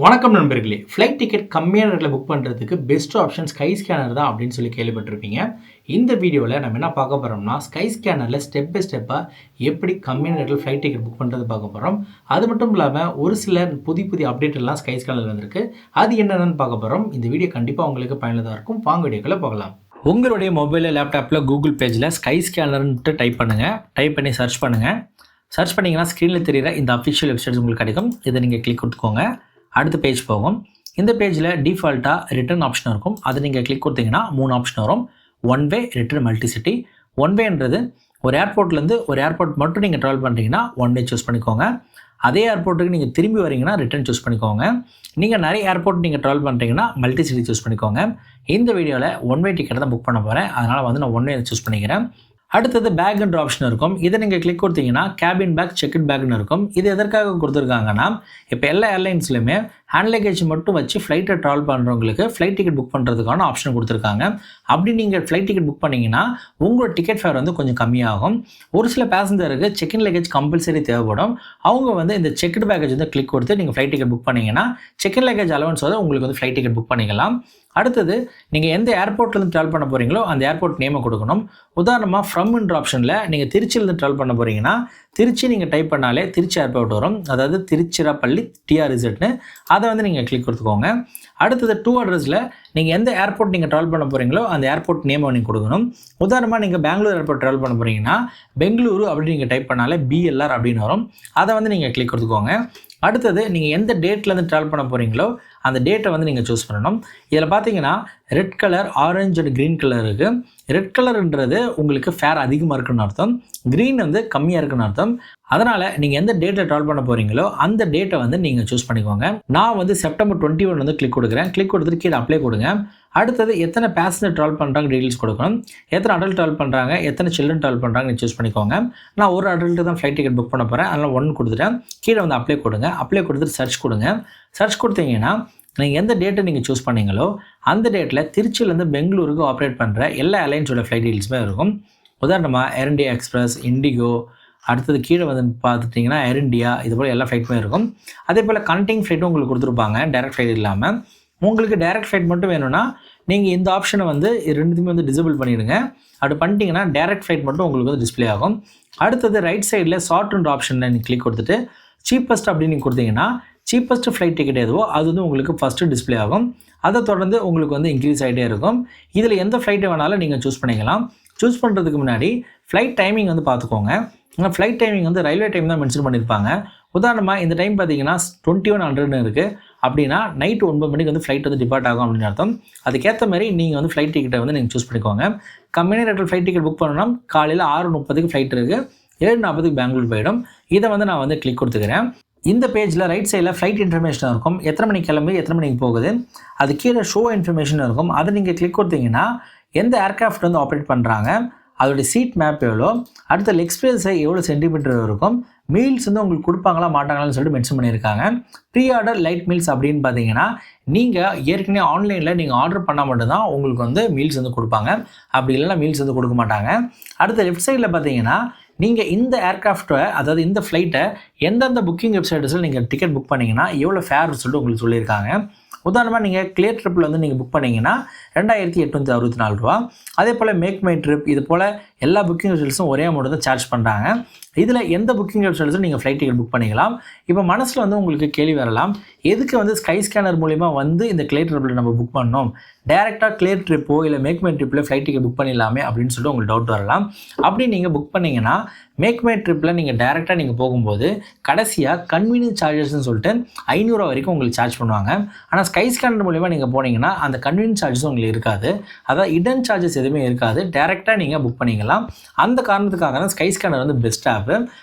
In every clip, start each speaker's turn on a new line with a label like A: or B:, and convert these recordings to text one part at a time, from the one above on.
A: வணக்கம் நண்பர்களே. Flight ticket கம்மியான ரேட்ல புக் பண்ணுறதுக்கு பெஸ்ட் ஆப்ஷன் ஸ்கை ஸ்கேனர் தான் அப்படின்னு சொல்லி கேள்விப்பட்டிருப்பீங்க. இந்த வீடியோவில் நம்ம என்ன பார்க்க போகிறோம்னா, ஸ்கை ஸ்கேனரில் ஸ்டெப் பை ஸ்டெப்பாக எப்படி கம்மியான ரேட்டில் ஃப்ளைட் டிக்கெட் புக் பண்ணுறது பார்க்க போகிறோம். அது மட்டும் இல்லாமல் ஒரு சில புதிய அப்டேட் எல்லாம் ஸ்கை ஸ்கேனரில் வந்திருக்கு. அது என்னென்னு பார்க்க போகிறோம். இந்த வீடியோ கண்டிப்பாக உங்களுக்கு பயனுள்ளதாக இருக்கும். வாங்க வீடியோக்குள்ளே போகலாம். உங்களுடைய மொபைலில் லேப்டாப்பில் கூகுள் பேஜில் ஸ்கை ஸ்கேனர்ன்ட்டு டைப் பண்ணுங்கள். டைப் பண்ணி சர்ச் பண்ணுங்கள். சர்ச் பண்ணிங்கன்னா ஸ்க்ரீனில் தெரிகிற இந்த அஃபிஷியல் வெப்சைட்ஸ் உங்களுக்கு கிடைக்கும். இதை நீங்கள் கிளிக் கொடுத்துக்கோங்க. அடுத்த பேஜ் போகும். இந்த பேஜில் டிஃபால்ட்டாக ரிட்டர்ன் ஆப்ஷன் இருக்கும். அதை நீங்கள் கிளிக் கொடுத்தீங்கன்னா 3 ஆப்ஷன் வரும். One way, return, multicity. One வேன்றது ஒரு ஏர்போர்ட்லேருந்து ஒரு ஏர்போர்ட் மட்டும் நீங்கள் ட்ராவல் பண்ணுறீங்கன்னா ஒன் வே சூஸ் பண்ணிக்கோங்க. அதே ஏர்போர்ட்டுக்கு நீங்கள் திரும்பி வரீங்கன்னா ரிட்டர்ன் சூஸ் பண்ணிக்கோங்க. நீங்கள் நிறைய ஏர்போர்ட் நீங்கள் ட்ராவல் பண்ணுறீங்கன்னா மல்டிசிட்டி சூஸ் பண்ணிக்கோங்க. இந்த வீடியோவில் ஒன் வே டிக்கெட் தான் புக் பண்ண போகிறேன். அதனால் நான் ஒன் வே சூஸ் பண்ணிக்கிறேன். அடுத்தது பேக்ன்ற ஆப்ஷன் இருக்கும். இதை நீங்கள் கிளிக் கொடுத்தீங்கன்னா கேபின் பேக், செக்இன் பேக்னு இருக்கும். இது எதற்காக கொடுத்துருக்காங்கன்னா, இப்போ எல்லா ஏர்லைன்ஸ்லையுமே ஹேண்ட் லக்கேஜ் மட்டும் வச்சு ஃப்ளைட்டை ட்ராவல் பண்ணுறவங்களுக்கு ஃப்ளைட் டிக்கெட் புக் பண்ணுறதுக்கான ஆப்ஷன் கொடுத்துருக்காங்க. அப்படி நீங்கள் ஃப்ளைட் டிக்கெட் புக் பண்ணிங்கன்னா உங்களோட டிக்கெட் ஃபேர் கொஞ்சம் கம்மியாகும். ஒரு சில பேசஞ்சருக்கு செக்இன் லக்கேஜ் கம்பல்சரி தேவைப்படும். அவங்க இந்த செக்டு பேக்கேஜ் கிளிக் கொடுத்து நீங்கள் ஃப்ளைட் டிக்கெட் புக் பண்ணிங்கன்னா செக்இன் லக்கேஜ் அலவன்ஸோட உங்களுக்கு ஃப்ளைட் டிக்கெட் புக் பண்ணிக்கலாம். அடுத்தது நீங்கள் எந்த ஏர்போர்ட்லேருந்து ட்ராவல் பண்ண போகிறீங்களோ அந்த ஏர்போர்ட் நேமை கொடுக்கணும். உதாரணமாக ஃப்ரம்ன்ற ஆப்ஷனில் நீங்கள் திருச்சியிலேருந்து ட்ராவல் பண்ண போகிறீங்கன்னா திருச்சி நீங்கள் டைப் பண்ணாலே திருச்சி ஏர்போர்ட் வரும். அதாவது திருச்சிராப்பள்ளி டிஆர்இசட்னு. அதை நீங்கள் கிளிக் கொடுத்துக்கோங்க. அடுத்தது டூ அட்ரஸில் நீங்கள் எந்த ஏர்போர்ட் நீங்கள் ட்ராவல் பண்ண போகிறீங்களோ அந்த ஏர்போர்ட் நேமை நீங்கள் கொடுக்கணும். உதாரணமாக நீங்கள் பெங்களூர் ஏர்போர்ட் ட்ராவல் பண்ண போகிறீங்கன்னா பெங்களூரு அப்படின்னு நீங்கள் டைப் பண்ணாலே பிஎல்ஆர் அப்படின்னு வரும். அதை நீங்கள் கிளிக் கொடுத்துக்கோங்க. அடுத்தது நீங்கள் எந்த டேட்லேருந்து ட்ராவல் பண்ண போகிறீங்களோ அந்த டேட்டை நீங்கள் சூஸ் பண்ணணும். இதில் பார்த்தீங்கன்னா red colour, orange and green colour இருக்குது. ரெட் கலர்ன்றது உங்களுக்கு ஃபேர் அதிகமாக இருக்குன்னு அர்த்தம். க்ரீன் கம்மியாக இருக்குன்னு அர்த்தம். அதனால் நீங்கள் எந்த டேட்டில் ட்ராவல் பண்ண போகிறீங்களோ அந்த டேட்டை நீங்கள் சூஸ் பண்ணிக்கோங்க. நான் செப்டம்பர் 21 கிளிக் கொடுக்குறேன். கிளிக் கொடுத்துட்டு கீழே அப்ளை கொடுங்க. அடுத்தது எத்தனை பேசஞ்சர் ட்ராவல் பண்ணுறாங்க டீட்டெயில்ஸ் கொடுக்கணும். எத்தனை அடல்ட் ட்ராவல் பண்ணுறாங்க, எத்தனை சில்ட்ரன் ட்ராவல் பண்ணுறாங்க நீங்கள் சூஸ் பண்ணிக்கோங்க. நான் ஒரு அடல்ட்டு தான் ஃப்ளைட் டிக்கெட் புக் பண்ண போகிறேன். அதனால் 1 கொடுத்துட்டேன். கீழே அப்ளை கொடுங்க. அப்ளை கொடுத்துட்டு சர்ச் கொடுங்க. சர்ச் கொடுத்தீங்கன்னா நீங்கள் எந்த டேட்டை நீங்கள் சூஸ் பண்ணீங்களோ அந்த டேட்டில் திருச்சியிலேருந்து பெங்களூருக்கு ஆப்ரேட் பண்ணுற எல்லா ஏர்லைன்ஸோட ஃப்ளைட் டீட்டெயில்ஸுமே இருக்கும். உதாரணமாக ஏர் இண்டியா எக்ஸ்பிரஸ், இண்டிகோ, அடுத்தது கீழே பார்த்துட்டிங்கன்னா ஏர் இண்டியா, இது போல் எல்லா ஃப்ளைட்டுமே இருக்கும். அதே போல் கனெக்டிங் ஃப்ளைட்டும் உங்களுக்கு கொடுத்துருப்பாங்க, டேரக்ட் ஃப்ளைட் இல்லாமல். உங்களுக்கு டேரக்ட் ஃப்ளைட் மட்டும் வேணும்னா நீங்கள் இந்த ஆப்ஷனை ரெண்டுத்துமே டிசேபிள் பண்ணிவிடுங்க. அப்படி பண்ணிட்டீங்கன்னா டேரக்ட் ஃப்ளைட் மட்டும் உங்களுக்கு டிஸ்பிளே ஆகும். அடுத்தது ரைட் சைடில் ஷார்ட்ன்ற ஆப்ஷனில் நீங்கள் கிளிக் கொடுத்துட்டு சீப்பஸ்ட் அப்படின்னு நீங்கள் கொடுத்தீங்கன்னா சீப்பஸ்ட் ஃப்ளைட் டிக்கெட் எதுவோ அது உங்களுக்கு ஃபஸ்ட்டு டிஸ்பிளே ஆகும். அதை தொடர்ந்து உங்களுக்கு இன்க்ரீஸ் ஆகிட்டே இருக்கும். இதில் எந்த ஃப்ளைட்டை வேணாலும் நீங்கள் சூஸ் பண்ணிக்கலாம். சூஸ் பண்ணுறதுக்கு முன்னாடி ஃப்ளைட் டைமிங் பார்த்துக்கோங்க. ஃப்ளைட் டைமிங் ரயில்வே டைம் தான் மென்ஷன் பண்ணியிருப்பாங்க. உதாரணமாக இந்த டைம் பார்த்தீங்கன்னா 2100 இருக்குது. அப்படின்னா நைட்டு 9 மணிக்கு ஃப்ளைட் டிபார்ட் ஆகும் அப்படின்னு அர்த்தம். அதுக்கேற்ற மாதிரி நீங்கள் ஃப்ளைட் டிக்கெட்டை நீங்கள் சூஸ் பண்ணிக்கோங்க. கம்மியான ரேட்டில் ஃப்ளைட் டிக்கெட் புக் பண்ணணும். காலையில் 6:30 ஃப்ளைட் இருக்குது, 7:40 பெங்களூர் போயிடும். இதை நான் கிளிக் கொடுத்துக்கிறேன். இந்த பேஜில் ரைட் சைடில் ஃப்ளைட் இன்ஃபர்மேஷன் இருக்கும். எத்தனை மணிக்கு கிளம்பி எத்தனை மணிக்கு போகுது. அது கீழே ஷோ இன்ஃபர்மேஷன் இருக்கும். அதை நீங்கள் கிளிக் கொடுத்தீங்கன்னா எந்த ஏர்க்ராஃப்ட் ஆப்ரேட் பண்ணுறாங்க, அதோடைய சீட் மேப் எவ்வளோ, அடுத்த லெக் ஸ்பேஸை எவ்வளோ சென்டிமீட்டர் இருக்கும், மீல்ஸ் உங்களுக்கு கொடுப்பாங்களா மாட்டாங்களான்னு சொல்லிட்டு மென்ஷன் பண்ணியிருக்காங்க. ப்ரீ ஆர்டர் லைட் மீல்ஸ் அப்படின்னு பார்த்தீங்கன்னா நீங்கள் ஏற்கனவே ஆன்லைனில் நீங்கள் ஆர்டர் பண்ணால் மட்டும்தான் உங்களுக்கு மீல்ஸ் கொடுப்பாங்க. அப்படி இல்லைன்னா மீல்ஸ் கொடுக்க மாட்டாங்க. அடுத்த லெஃப்ட் சைடில் பார்த்தீங்கன்னா நீங்கள் இந்த ஏர்க்ராஃப்ட்டை, அதாவது இந்த ஃப்ளைட்டை எந்தெந்த புக்கிங் வெப்சைட்ஸில் நீங்கள் டிக்கெட் புக் பண்ணிங்கன்னா எவ்வளோ ஃபேர் சொல்லிட்டு உங்களுக்கு சொல்லியிருக்காங்க. உதாரணமாக நீங்கள் கிளியர் ட்ரிப்பில் நீங்கள் புக் பண்ணிங்கன்னா 2864 ரூபா. அதே போல் மேக் மை ட்ரிப், இது போல் எல்லா புக்கிங் வெப்சைட்ஸும் ஒரே அமௌண்ட் தான் சார்ஜ் பண்ணுறாங்க. இதில் எந்த புக்கிங் வெப்சைட்ஸும் நீங்கள் ஃப்ளைட் டிக்கெட் புக் பண்ணிக்கலாம். இப்போ மனசில் உங்களுக்கு கேள்வி வரலாம், எதுக்கு ஸ்கை ஸ்கேனர் மூலிமா இந்த கிளியர் ட்ரிப்பில் நம்ம புக் பண்ணோம், டேரெக்டாக கிளியர் ட்ரிப்போ இல்லை மேக் மை ட்ரிப்பில் ஃப்ளைட் டிக்கெட் புக் பண்ணிடலாமே அப்படின்னு சொல்லிட்டு உங்களுக்கு டவுட் வரலாம். அப்படி நீங்கள் புக் பண்ணிங்கன்னா மேக் மை ட்ரிப்பில் நீங்கள் டேரெக்டாக நீங்கள் போகும்போது கடைசியாக கன்வீனியன்ஸ் சார்ஜஸ்ன்னு சொல்லிட்டு 500 வரைக்கும் உங்களுக்கு சார்ஜ் பண்ணுவாங்க. ஆனால் ஸ்கை ஸ்கேனர் மூலிமா நீங்கள் போனீங்கன்னா அந்த கன்வீனியன்ஸ் சார்ஜஸும் உங்களுக்கு இருக்காது. அதாவது இடன் சார்ஜஸ் எதுவுமே இருக்காது. டேரெக்டாக நீங்கள் புக் பண்ணிக்கலாம். அந்த காரணத்துக்காக தான் ஸ்கை ஸ்கேனர் பெஸ்ட் ஆப்பு.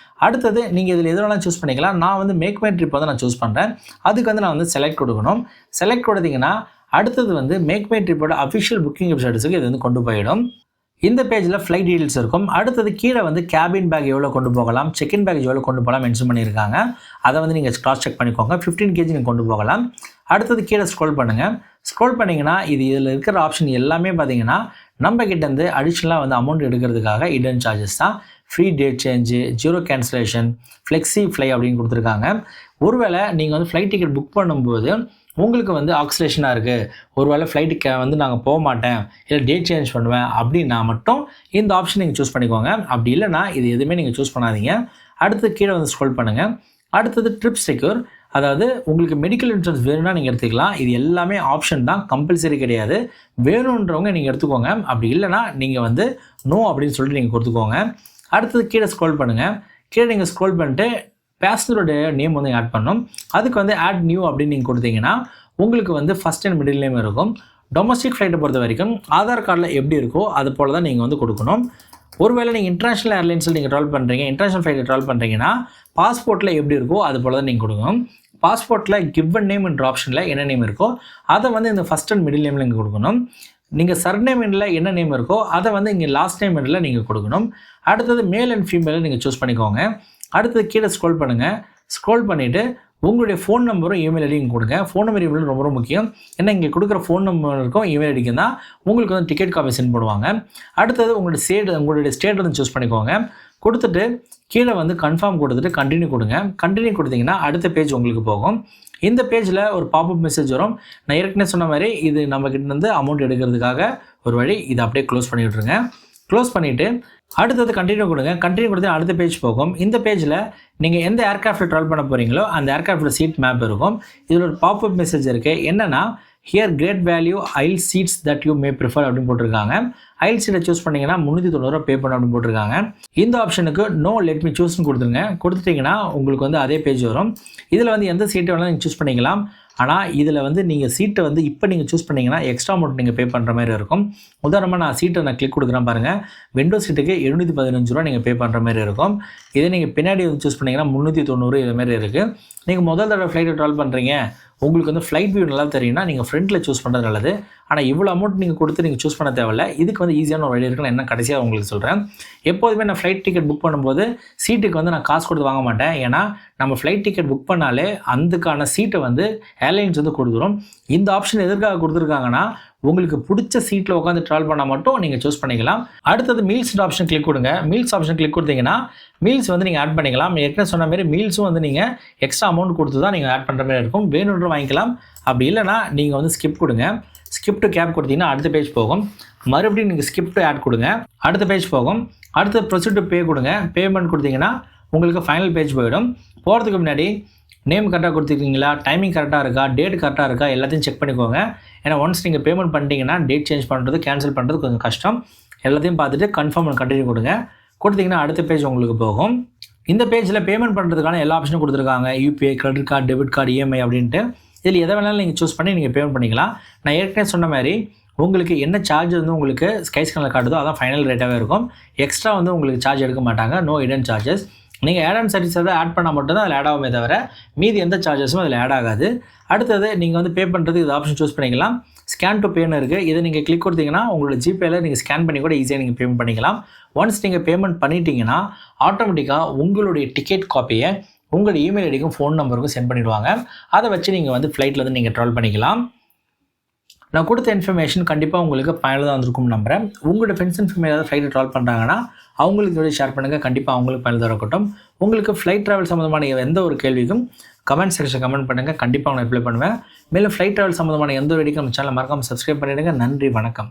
A: அடுத்தது நீங்கள் இதில் எது வேணாலும் சூஸ் பண்ணிக்கலாம். நான் மேக் மை ட்ரிப் நான் சூஸ் பண்ணுறேன். அதுக்கு நான் செலக்ட் கொடுக்கணும். செலக்ட் கொடுத்தீங்கன்னா அடுத்தது மேக் மை ட்ரிப்போட அஃபிஷியல் புக்கிங் வெப்சைட்ஸுக்கு இது கொண்டு போயிடும். இந்த பேஜில் ஃப்ளைட் டீட்டெயில்ஸ் இருக்கும். அடுத்தது கீழே கேபின் பேக் எவ்வளோ கொண்டு போகலாம், செக்இன் பேக்கேஜ் எவ்வளோ கொண்டு போகலாம் மென்ஷன் பண்ணியிருக்காங்க. அதை நீங்கள் கிராஸ் செக் பண்ணிக்கோங்க. 15 kg நீங்கள் கொண்டு போகலாம். அடுத்தது கீழே ஸ்க்ரோல் பண்ணுங்கள். ஸ்க்ரோல் பண்ணிங்கன்னா இதில் இருக்கிற ஆப்ஷன் எல்லாமே பார்த்தீங்கன்னா நம்ம கிட்டேருந்து அடிஷ்னலாக அமௌண்ட் எடுக்கிறதுக்காக இடன் சார்ஜஸ் தான். Free date change, zero cancellation, flexi fly அப்படின்னு கொடுத்துருக்காங்க. ஒருவேளை நீங்கள் வந்து ஃப்ளைட் டிக்கெட் புக் பண்ணும்போது உங்களுக்கு வந்து ஆக்சிலேஷனாக இருக்குது, ஒருவேளை ஃப்ளைட்டுக்கு வந்து நாங்கள் போக மாட்டேன், இல்லை டேட் சேஞ்ச் பண்ணுவேன் அப்படின்னா மட்டும் இந்த ஆப்ஷன் நீங்கள் சூஸ் பண்ணிக்கோங்க. அப்படி இல்லைனா இது எதுவுமே நீங்கள் சூஸ் பண்ணாதீங்க. அடுத்து கீழே வந்து ஸ்க்ரோல் பண்ணுங்கள். அடுத்தது ட்ரிப் செக்யூர், அதாவது உங்களுக்கு மெடிக்கல் இன்சூரன்ஸ் வேணும்னா நீங்கள் எடுத்துக்கலாம். இது எல்லாமே ஆப்ஷன் தான், கம்பல்சரி கிடையாது. வேணுன்றவங்க நீங்கள் எடுத்துக்கோங்க. அப்படி இல்லைனா நீங்கள் வந்து நோ அப்படின்னு சொல்லிட்டு நீங்கள் கொடுத்துக்கோங்க. அடுத்தது கீழே ஸ்க்ரோல் பண்ணுங்கள். கீழே நீங்கள் ஸ்க்ரோல் பண்ணிட்டு பேசஞ்சரோட நேம் வந்து ஆட் பண்ணணும். அதுக்கு வந்து ஆட் நியூ அப்படின்னு நீங்கள் கொடுத்தீங்கன்னா உங்களுக்கு வந்து ஃபஸ்ட் அண்ட் மிடில் நேம் இருக்கும். டொமஸ்டிக் ஃப்ளைட்டை பொறுத்த வரைக்கும் ஆதார் கார்டில் எப்படி இருக்கோ அது போல் தான் நீங்கள் வந்து கொடுக்கணும். ஒருவேளை நீங்கள் இன்டர்நேஷனல் ஏர்லைன்ஸில் நீங்கள் ட்ராவல் பண்ணுறீங்க, இன்டர்நேஷனல் ஃப்ளைட்டில் ட்ராவல் பண்ணுறீங்கன்னா பாஸ்போர்ட்டில் எப்படி இருக்கோ அது போல் தான் நீங்கள் கொடுக்கணும். பாஸ்போர்ட்டில் கிவன் நேம் என்ற ஆப்ஷனில் என்ன நேம் இருக்கோ அதை வந்து இந்த ஃபஸ்ட் அண்ட் மிடில் நேமில் நீங்கள் கொடுக்கணும். நீங்கள் சர்நேமில் என்ன நேம் இருக்கோ அதை வந்து இங்கே லாஸ்ட் நேம் எண்ணில் நீங்கள் கொடுக்கணும். அடுத்தது மேல் அண்ட் ஃபீமேலை நீங்கள் சூஸ் பண்ணிக்கோங்க. அடுத்தது கீழே ஸ்க்ரோல் பண்ணுங்கள். ஸ்க்ரோல் பண்ணிவிட்டு உங்களுடைய ஃபோன் நம்பரும் இமெயில் ஐடியும் கொடுங்க. ஃபோன் நம்பர் இமெயில் ரொம்ப முக்கியம். ஏன்னா இங்கே கொடுக்குற ஃபோன் நம்பருக்கும் இமெயில் ஐடிக்கும் தான் உங்களுக்கு வந்து டிக்கெட் காப்பி சென்ட் பண்ணுவாங்க. அடுத்தது உங்களுடைய ஸ்டேட் வந்து சூஸ் பண்ணிக்கோங்க. கொடுத்துட்டு கீழே வந்து கன்ஃபார்ம் கொடுத்துட்டு கண்டினியூ கொடுங்க. கண்டினியூ கொடுத்தீங்கன்னா அடுத்த பேஜ் உங்களுக்கு போகும். இந்த பேஜில் ஒரு பாப்அப் மெசேஜ் வரும். நான் ஏற்கனவே சொன்ன மாதிரி இது நம்மக்கிட்ட வந்து அமௌண்ட் எடுக்கிறதுக்காக ஒரு வழி. இதை அப்படியே க்ளோஸ் பண்ணி விட்ருங்க. க்ளோஸ் பண்ணிவிட்டு அடுத்தது கண்டினியூ கொடுங்க. கண்டினியூ கொடுத்து அடுத்த பேஜ் போகும். இந்த பேஜில் நீங்கள் எந்த ஏர்க்ராஃப்ட்டில் ட்ராவல் பண்ண போகிறீங்களோ அந்த ஏர்க்ராஃப்ட்டில் சீட் மேப் இருக்கும். இதில் ஒரு பாப்அப் மெசேஜ் இருக்குது. என்னென்னா here great value aisle seats that you may prefer அப்படின்னு போட்டிருக்காங்க. ஐல் சீட்டை சூஸ் பண்ணிங்கன்னா 390 பே பண்ண அப்படின்னு போட்டிருக்காங்க. இந்த ஆப்ஷனுக்கு நோ லெட் மீ சூஸ்ன்னு கொடுத்துருங்க. கொடுத்துட்டிங்கன்னா உங்களுக்கு வந்து அதே பேஜ் வரும். இதில் வந்து எந்த சீட்டை வேணாலும் நீங்கள் சூஸ் பண்ணிக்கலாம். ஆனால் இதில் வந்து நீங்கள் சீட்டை வந்து இப்போ நீங்கள் சூஸ் பண்ணிங்கன்னா எக்ஸ்ட்ரா அமௌண்ட் நீங்கள் பே பண்ணுற மாதிரி இருக்கும். உதாரணமாக நான் கிளிக் கொடுக்குறேன் பாருங்கள். விண்டோ சீட்டுக்கு 715 ரூபா நீங்கள் பே பண்ணுற மாதிரி இருக்கும். இதே நீங்கள் பின்னாடி வந்து சூஸ் பண்ணிங்கன்னா 390 இதுமாரி இருக்குது. நீங்கள் முதல் தடவை ஃப்ளைட்டை ட்ராவல் பண்ணுறீங்க, உங்களுக்கு வந்து ஃப்ளைட் வியூ நல்லா தெரியும்னா நீங்கள் ஃப்ரண்ட்டில் சூஸ் பண்ணுறது நல்லது. ஆனால் இவ்வளோ அமௌண்ட் நீங்கள் கொடுத்து நீங்கள் சூஸ் பண்ண தேவையில்ல. இதுக்கு வந்து ஈஸியான ஒரு வழி இருக்குன்னு என்ன கடைசியாக உங்களுக்கு சொல்கிறேன். எப்போதுமே நான் ஃப்ளைட் டிக்கெட் புக் பண்ணும்போது சீட்டுக்கு வந்து நான் காசு கொடுத்து வாங்க மாட்டேன். ஏன்னா நம்ம ஃப்ளைட் டிக்கெட் புக் பண்ணாலே அதுக்கான சீட்டை வந்து ஏர்லைன்ஸ் வந்து கொடுத்துரும். இந்த ஆப்ஷன் எதற்காக கொடுத்துருக்காங்கன்னா உங்களுக்கு பிடிச்ச சீட்டில் உட்காந்து ட்ராவல் பண்ணால் மட்டும் நீங்கள் சூஸ் பண்ணிக்கலாம். அடுத்தது மீல்ஸ் ஆப்ஷன் கிளிக் கொடுங்க. மீல்ஸ் ஆப்ஷன் கிளிக் கொடுத்தீங்கன்னா மீல்ஸ் வந்து நீங்கள் ஆட் பண்ணிக்கலாம். ஏற்கனவே சொன்ன மாதிரி மீல்ஸும் வந்து நீங்கள் எக்ஸ்ட்ரா அமௌண்ட் கொடுத்து தான் நீங்கள் ஆட் பண்ணுற மாதிரி இருக்கும். வேணுன்ற வாங்கிக்கலாம். அப்படி இல்லைனா நீங்கள் வந்து ஸ்கிப் கொடுங்க. ஸ்கிப் டு கேப் கொடுத்தீங்கன்னா அடுத்த பேஜ் போகும். மறுபடியும் நீங்கள் ஸ்கிப் டு ஆட் கொடுங்க, அடுத்த பேஜ் போகும். அடுத்த ப்ரொசீட் டு பே கொடுங்க. பேமெண்ட் கொடுத்தீங்கன்னா உங்களுக்கு ஃபைனல் பேஜ் போயிடும். போகிறதுக்கு முன்னாடி நேம் கரெக்டாக கொடுத்துருக்கீங்களா, டைமிங் கரெக்டாக இருக்கா, டேட் கரெக்டாக இருக்கா எல்லாத்தையும் செக் பண்ணிக்கோங்க. ஏன்னா ஒன்ஸ் நீங்கள் பேமெண்ட் பண்ணிட்டீங்கன்னா டேட் சேஞ்ச் பண்ணுறது கேன்சல் பண்ணுறது கொஞ்சம் கஷ்டம். எல்லாத்தையும் பார்த்துட்டு கன்ஃபார்ம் அண்ட் கண்டினியூ கொடுங்க. கொடுத்தீங்கன்னா அடுத்த பேஜ் உங்களுக்கு போகும். இந்த பேஜில் பேமெண்ட் பண்ணுறதுக்கான எல்லா ஆப்ஷனும் கொடுத்துருக்காங்க. UPI, credit card, debit card, EMI அப்படின்ட்டு. இதில் எதை வேணாலும் நீங்கள் சூஸ் பண்ணி நீங்கள் பேமெண்ட் பண்ணிக்கலாம். நான் ஏற்கனவே சொன்ன மாதிரி உங்களுக்கு என்ன சார்ஜ் வந்து உங்களுக்கு ஸ்கைஸ்கேனரில் காட்டுதோ அதான் ஃபைனல் ரேட்டாகவே இருக்கும். எக்ஸ்ட்ரா வந்து உங்களுக்கு சார்ஜ் எடுக்க மாட்டாங்க. No hidden charges. நீங்கள் ஆட் ஆன் சர்வீஸ் எதாவது ஆட் பண்ணால் மட்டும் தான் அதில் ஆட் ஆகுமே தவிர மீதி எந்த சார்ஜஸும் அதில் ஆட் ஆகாது. அடுத்தது நீங்கள் வந்து பே பண்ணுறது இது ஆப்ஷன் சூஸ் பண்ணிக்கலாம். ஸ்கேன் டு பேன்னு இருக்குது. இதை நீங்கள் கிளிக் கொடுத்தீங்கன்னா உங்களோட ஜிபேயில் நீங்கள் ஸ்கேன் பண்ணி கூட ஈஸியாக நீங்கள் பேமெண்ட் பண்ணிக்கலாம். ஒன்ஸ் நீங்கள் பேமெண்ட் பண்ணிட்டீங்கன்னா ஆட்டோமேட்டிக்காக உங்களுடைய டிக்கெட் காப்பியை உங்களோட இமெயில் ஐடிக்கும் ஃபோன் நம்பருக்கும் சென்ட் பண்ணிவிடுவாங்க. அதை வச்சு நீங்கள் வந்து ஃப்ளைட்டில் வந்து நீங்கள் ட்ராவல் பண்ணிக்கலாம். நான் கொடுத்த இன்ஃபர்மேஷன் கண்டிப்பாக உங்களுக்கு பயனுள்ளதாக வந்திருக்கும்னு நம்புகிறேன். உங்களோட ஃப்ரெண்ட்ஸ் அண்ட் ஃபேமிலி ஏதாவது ஃப்ளைட்டில் ட்ராவல் பண்ணுறாங்கன்னா அவங்களுக்கு இதோட ஷேர் பண்ணுங்கள். கண்டிப்பாக அவங்களுக்கு பயனுள்ளதாக இருக்கட்டும். உங்களுக்கு ஃப்ளைட் ட்ராவல் சம்மந்தமான எந்த ஒரு கேள்விக்கும் கமெண்ட் செக்ஷன் கமெண்ட் பண்ணுங்கள். கண்டிப்பாக நான் ரிப்ளை பண்ணுவேன். மேலும் ஃப்ளைட் ட்ராவல் சம்மந்தமான எந்த ஒரு வீடியோக்கும் நம்ம சேனலை மறக்காமல் சப்ஸ்கிரைப் பண்ணிவிடுங்க. நன்றி, வணக்கம்.